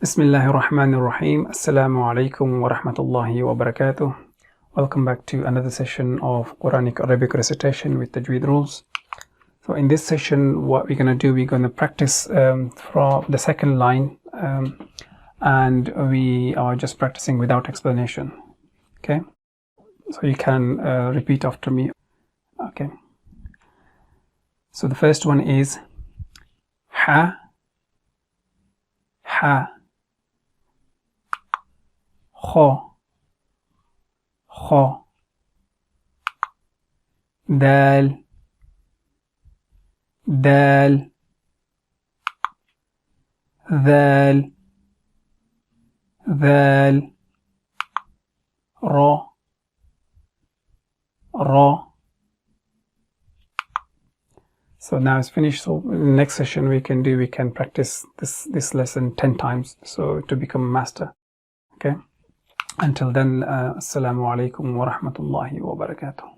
Bismillahir Rahmanir Rahim. Assalamu alaikum wa rahmatullahi wa barakatuh. Welcome back to another session of Qur'anic Arabic recitation with Tajweed rules. So in this session, what we're going to do, we're going to practice from the second line, and we are just practicing without explanation. Okay, so you can repeat after me. Okay, so the first one is ha, ha, kho, kho, dal, dal, ذال, ذال, را, را. So now it's finished. So in the next session we can practice this lesson 10 times, so to become a master. Okay, until then, assalamu alaikum wa rahmatullahi wa barakatuh.